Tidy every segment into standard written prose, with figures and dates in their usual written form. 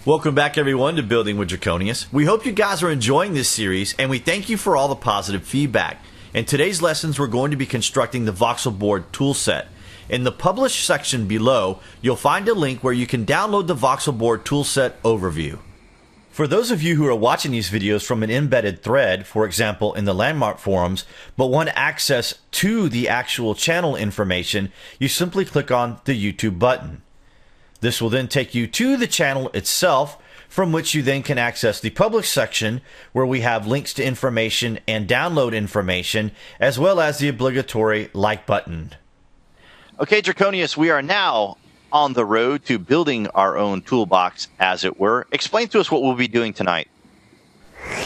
Welcome back everyone to Building with Draconious. We hope you guys are enjoying this series and we thank you for all the positive feedback. In today's lessons we're going to be constructing the Voxel Board Tool set. In the Publish section below, you'll find a link where you can download the Voxel Board Tool set overview. For those of you who are watching these videos from an embedded thread, for example in the Landmark forums, but want access to the actual channel information, you simply click on the YouTube button. This will then take you to the channel itself, from which you then can access the Publish section, where we have links to information and download information, as well as the obligatory like button. Okay, Draconious, we are now on the road to building our own toolbox, as it were. Explain to us what we'll be doing tonight.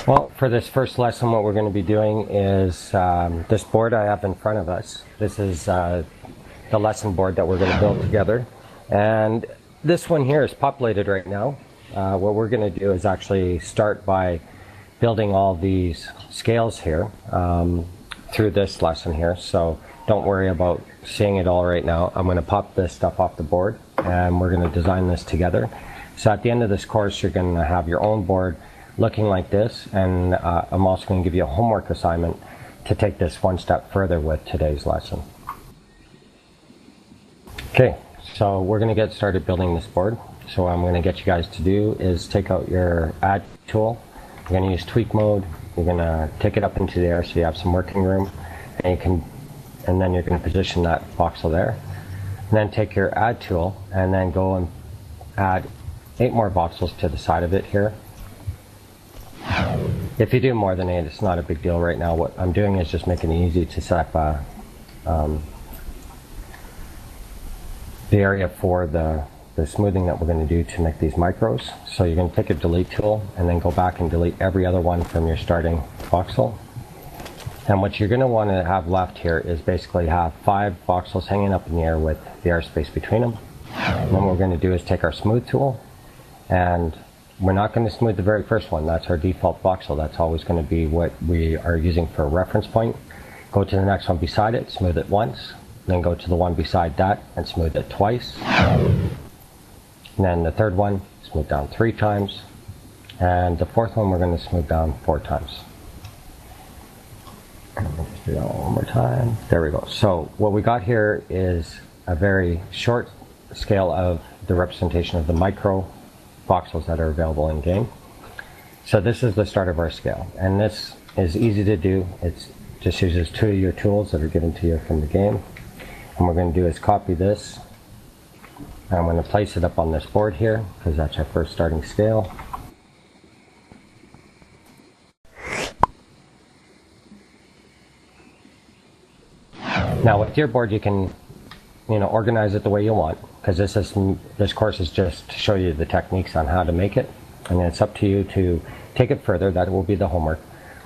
Well, for this first lesson, what we're going to be doing is this board I have in front of us. This is the lesson board that we're going to build together. And this one here is populated right now. What we're going to do is actually start by building all these scales here through this lesson here. So don't worry about seeing it all right now. I'm going to pop this stuff off the board and we're going to design this together. So at the end of this course, you're going to have your own board looking like this. And I'm also going to give you a homework assignment to take this one step further with today's lesson. Okay. So we're going to get started building this board. So what I'm going to get you guys to do is take out your add tool. You're going to use tweak mode. You're going to take it up into the air so you have some working room. And then you're going to position that voxel there. And then take your add tool and then go and add 8 more voxels to the side of it here. If you do more than 8, it's not a big deal right now. What I'm doing is just making it easy to set up the area for the smoothing that we're going to do to make these micros. So you're going to take a delete tool and then go back and delete every other one from your starting voxel. And what you're going to want to have left here is basically have 5 voxels hanging up in the air with the airspace between them. And then what we're going to do is take our smooth tool, and we're not going to smooth the very first one. That's our default voxel. That's always going to be what we are using for a reference point. Go to the next one beside it, smooth it once. Then go to the one beside that and smooth it twice. And then the third one, smooth down 3 times. And the fourth one, we're going to smooth down 4 times. Let's do that one more time. There we go. So what we got here is a very short scale of the representation of the micro voxels that are available in game. So this is the start of our scale. And this is easy to do. It just uses 2 of your tools that are given to you from the game. And what we're going to do is copy this, and I'm going to place it up on this board here because that's our first starting scale. Now with your board you can organize it the way you want, because this course is just to show you the techniques on how to make it, and it's up to you to take it further. That will be the homework,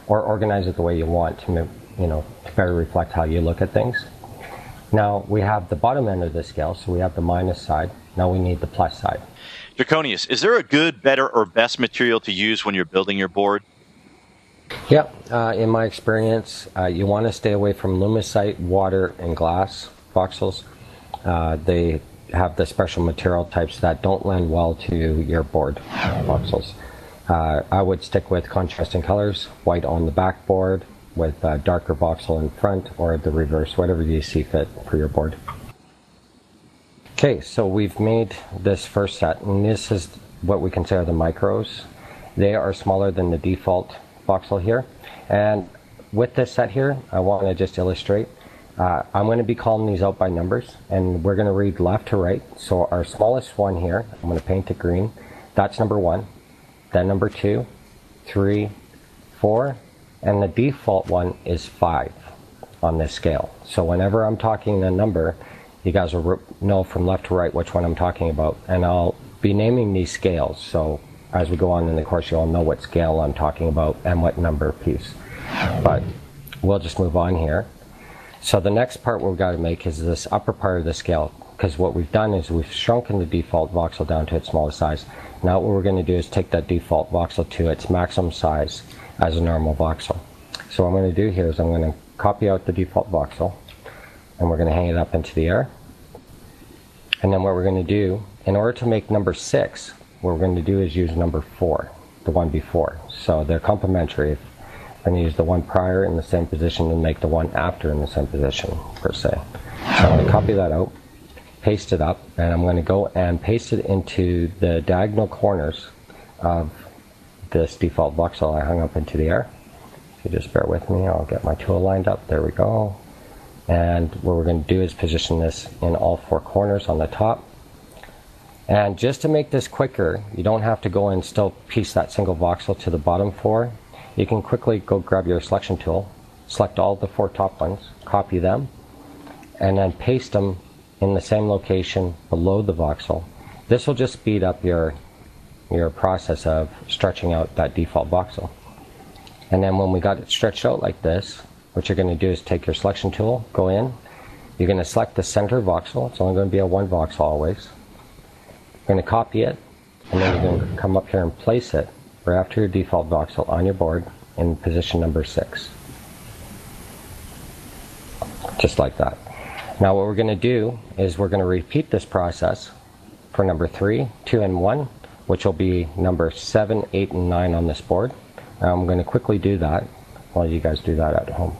or organize it the way you want to to better reflect how you look at things. Now we have the bottom end of the scale, so we have the minus side. Now we need the plus side. Draconious, is there a good, better, or best material to use when you're building your board? Yep, in my experience, you want to stay away from lumicite, water, and glass voxels. They have the special material types that don't lend well to your board voxels. I would stick with contrasting colors, white on the backboard, with darker voxel in front, or the reverse, whatever you see fit for your board. Okay, so we've made this first set, and this is what we consider the micros. They are smaller than the default voxel here, and with this set here, I want to just illustrate. I'm going to be calling these out by numbers, and we're going to read left to right. So our smallest one here, I'm going to paint it green. That's number 1, then number 2, 3, 4, and the default one is 5 on this scale. So whenever I'm talking a number, you guys will know from left to right which one I'm talking about. And I'll be naming these scales, so as we go on in the course you'll know what scale I'm talking about and what number piece. But we'll just move on here. So the next part we've got to make is this upper part of the scale, because what we've done is we've shrunken the default voxel down to its smallest size. Now what we're going to do is take that default voxel to its maximum size as a normal voxel. So what I'm going to do here is I'm going to copy out the default voxel, and we're going to hang it up into the air. And then what we're going to do, in order to make number 6 what we're going to do is use number 4, the one before. So they're complementary. I'm going to use the one prior in the same position and make the one after in the same position, per se. So I'm going to copy that out, paste it up, and I'm going to go and paste it into the diagonal corners of this default voxel I hung up into the air. If you just bear with me, I'll get my tool lined up. There we go. And what we're going to do is position this in all 4 corners on the top. And just to make this quicker, you don't have to go and still piece that single voxel to the bottom 4. You can quickly go grab your selection tool, select all the 4 top ones, copy them, and then paste them in the same location below the voxel. This will just speed up your process of stretching out that default voxel. And then when we got it stretched out like this, what you're going to do is take your selection tool, go in, you're going to select the center voxel. It's only going to be a 1 voxel always. You're going to copy it, and then you're going to come up here and place it right after your default voxel on your board in position number 6. Just like that. Now what we're going to do is we're going to repeat this process for number 3, 2, and 1, which will be number 7, 8, and 9 on this board. I'm going to quickly do that while you guys do that at home.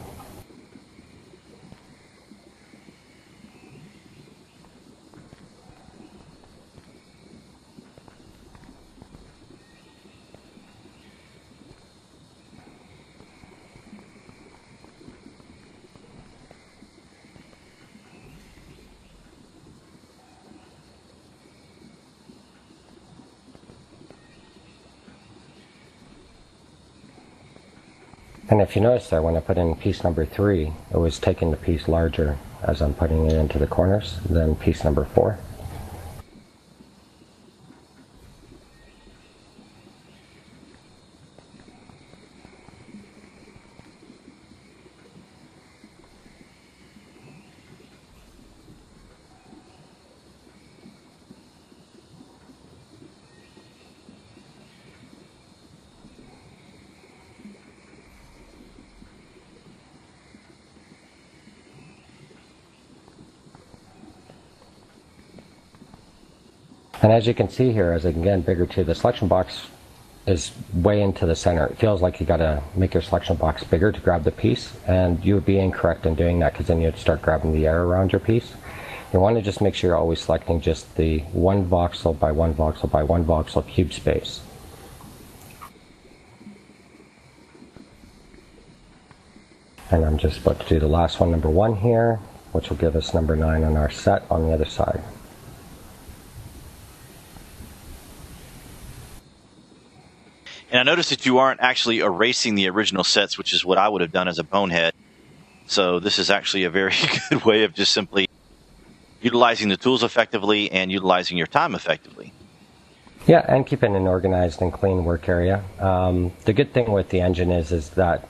And if you notice there, when I put in piece number 3, it was taking the piece larger as I'm putting it into the corners than piece number 4. And as you can see here, as I can get bigger too, the selection box is way into the center. It feels like you got to make your selection box bigger to grab the piece, and you would be incorrect in doing that, because then you'd start grabbing the air around your piece. You want to just make sure you're always selecting just the 1 voxel by 1 voxel by 1 voxel cube space. And I'm just about to do the last one, number 1 here, which will give us number 9 on our set on the other side. And I noticed that you aren't actually erasing the original sets, which is what I would have done as a bonehead. So this is actually a very good way of just simply utilizing the tools effectively and utilizing your time effectively. Yeah, and keeping an organized and clean work area. The good thing with the engine is that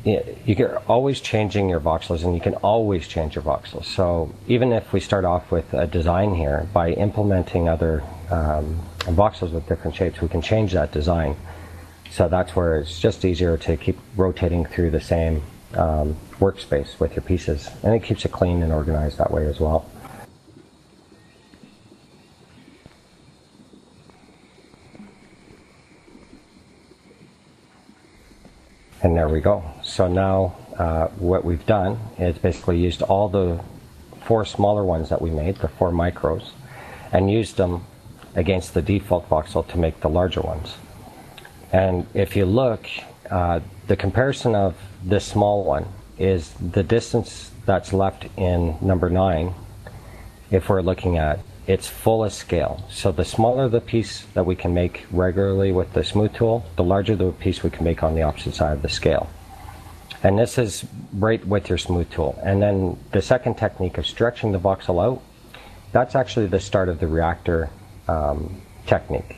you're always changing your voxels, and you can always change your voxels. So even if we start off with a design here, by implementing other voxels with different shapes, we can change that design. So that's where it's just easier to keep rotating through the same workspace with your pieces, and it keeps it clean and organized that way as well. And there we go. So now what we've done is basically used all the 4 smaller ones that we made, the 4 micros, and used them against the default voxel to make the larger ones. And if you look, the comparison of this small one is the distance that's left in number 9 if we're looking at its fullest scale. So the smaller the piece that we can make regularly with the smooth tool, the larger the piece we can make on the opposite side of the scale. And this is right with your smooth tool. And then the second technique of stretching the voxel out, that's actually the start of the reactor technique.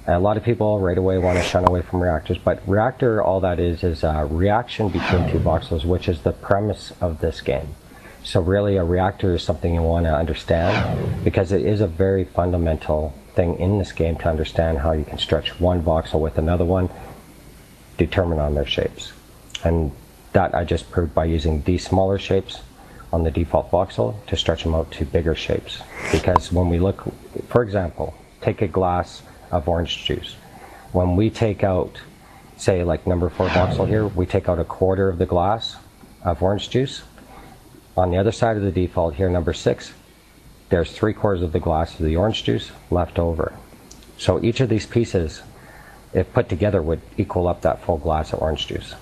And a lot of people right away want to shun away from reactors, but reactor, all that is a reaction between 2 voxels, which is the premise of this game. So really a reactor is something you want to understand, because it is a very fundamental thing in this game to understand how you can stretch one voxel with another one, determine on their shapes. And that I just proved by using these smaller shapes on the default voxel to stretch them out to bigger shapes. Because when we look, for example, take a glass of orange juice. When we take out, say like number 4 voxel here, we take out a quarter of the glass of orange juice. On the other side of the default here, number 6, there's 3/4 of the glass of the orange juice left over. So each of these pieces, if put together, would equal up that full glass of orange juice.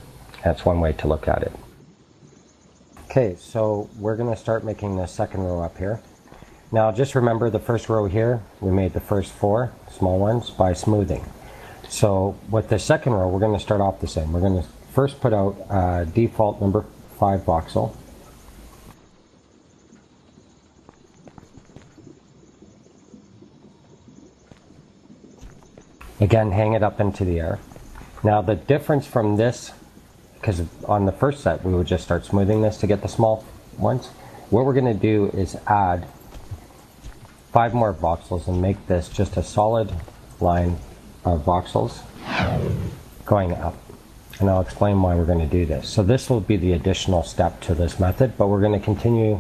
That's one way to look at it. Okay, so we're going to start making the second row up here. Now just remember the first row here, we made the first 4 small ones by smoothing. So with the second row, we're going to start off the same. We're going to first put out default number 5 voxel. Again, hang it up into the air. Now the difference from this, because on the first set we would just start smoothing this to get the small ones, what we're going to do is add 5 more voxels and make this just a solid line of voxels going up. And I'll explain why we're going to do this. So this will be the additional step to this method, but we're going to continue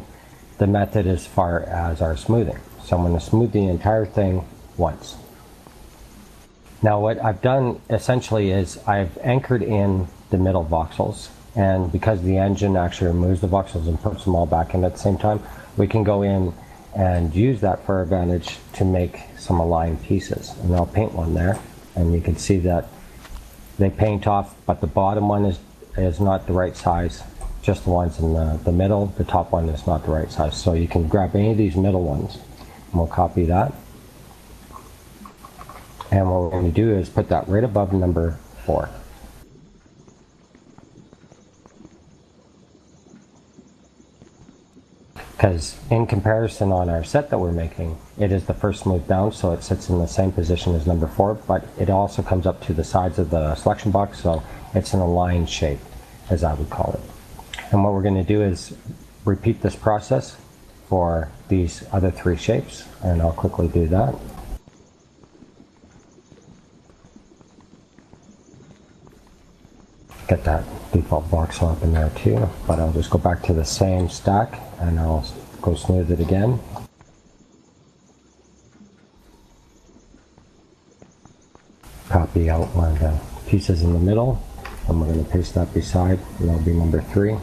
the method as far as our smoothing. So I'm going to smooth the entire thing once. Now what I've done essentially is I've anchored in the middle voxels, and because the engine actually removes the voxels and puts them all back in at the same time, we can go in and use that for our advantage to make some aligned pieces. And I'll paint one there, and you can see that they paint off, but the bottom one is not the right size, just the ones in the middle. The top one is not the right size. So you can grab any of these middle ones, and we'll copy that. And what we're going to do is put that right above number 4. Because in comparison on our set that we're making, it is the first smooth down, so it sits in the same position as number 4, but it also comes up to the sides of the selection box, so it's an aligned shape, as I would call it. And what we're going to do is repeat this process for these other 3 shapes, and I'll quickly do that. Get that default voxel up in there too, but I'll just go back to the same stack and I'll go smooth it again. Copy out one of the pieces in the middle, and we're going to paste that beside, and that'll be number 3.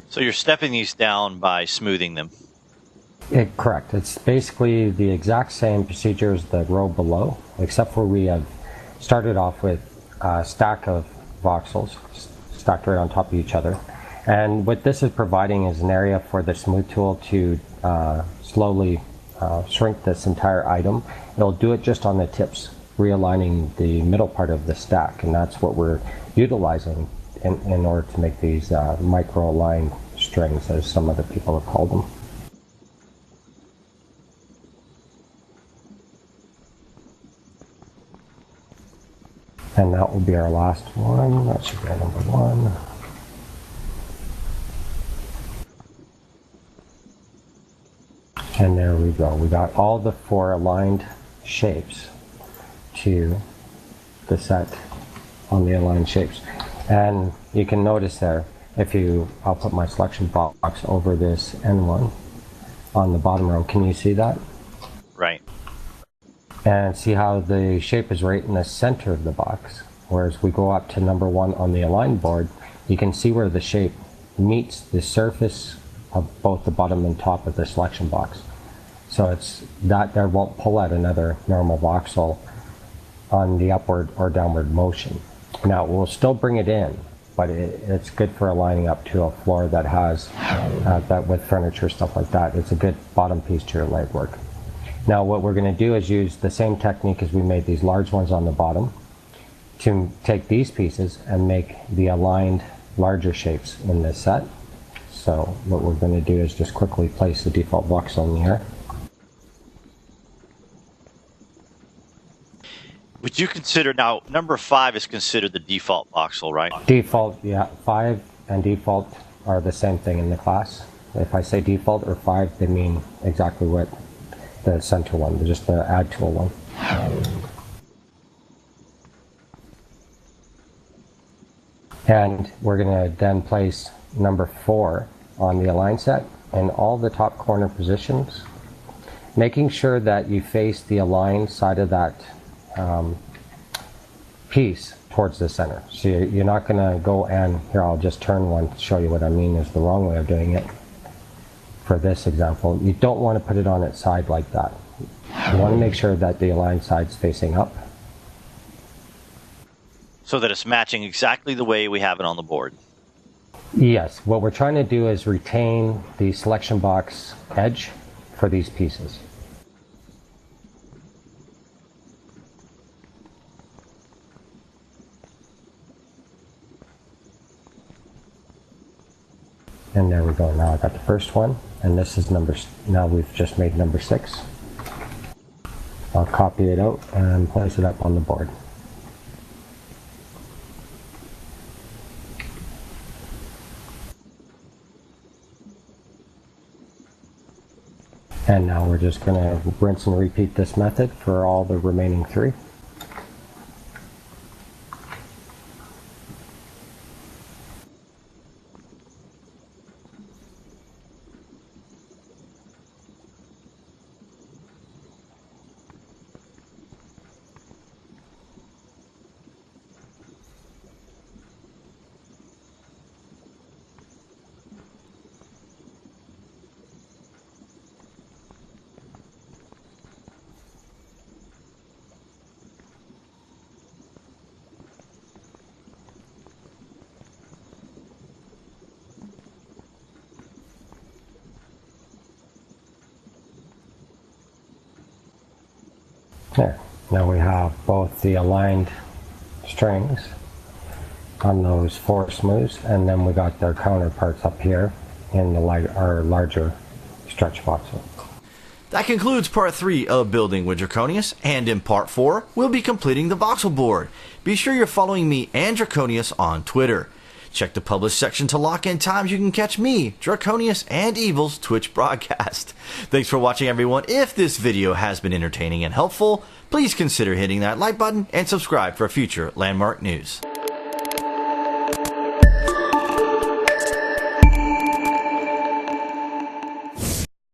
So you're stepping these down by smoothing them. Correct. It's basically the exact same procedure as the row below, except for we have started off with a stack of voxels stacked right on top of each other. And what this is providing is an area for the smooth tool to slowly shrink this entire item. It'll do it just on the tips, realigning the middle part of the stack, and that's what we're utilizing in order to make these micro-aligned strings, as some other people have called them. And that will be our last one. That should be our number 1. And there we go. We got all the 4 aligned shapes to the set on the aligned shapes. And you can notice there, I'll put my selection box over this N1 on the bottom row. Can you see that? Right. And see how the shape is right in the center of the box. Whereas we go up to number 1 on the aligned board, you can see where the shape meets the surface of both the bottom and top of the selection box. So it's that there won't pull out another normal voxel on the upward or downward motion. Now we'll still bring it in, but it's good for aligning up to a floor that has that with furniture, stuff like that. It's a good bottom piece to your leg work. Now what we're going to do is use the same technique as we made these large ones on the bottom to take these pieces and make the aligned larger shapes in this set. So what we're going to do is just quickly place the default voxel in the air. Would you consider, now number 5 is considered the default voxel, right? Default, yeah. 5 and default are the same thing in the class. If I say default or 5, they mean exactly what the center one, just the add tool one. And we're going to then place number 4 on the align set in all the top corner positions, making sure that you face the aligned side of that piece towards the center. So you're not going to go, and here I'll just turn one to show you what I mean is the wrong way of doing it. For this example, you don't want to put it on its side like that. You want to make sure that the aligned side's facing up. So that it's matching exactly the way we have it on the board. Yes, what we're trying to do is retain the selection box edge for these pieces. And there we go. Now I got the first one, and this is now we've just made number 6. I'll copy it out and place it up on the board. And now we're just going to rinse and repeat this method for all the remaining 3. There. Now we have both the aligned strings on those 4 smooths, and then we got their counterparts up here in the our larger stretch voxel. That concludes part 3 of building with Draconious, and in part 4, we'll be completing the voxel board. Be sure you're following me and Draconious on Twitter. Check the published section to lock in times you can catch me, Draconious, and Evil's Twitch broadcast. Thanks for watching, everyone. If this video has been entertaining and helpful, please consider hitting that like button and subscribe for future landmark news.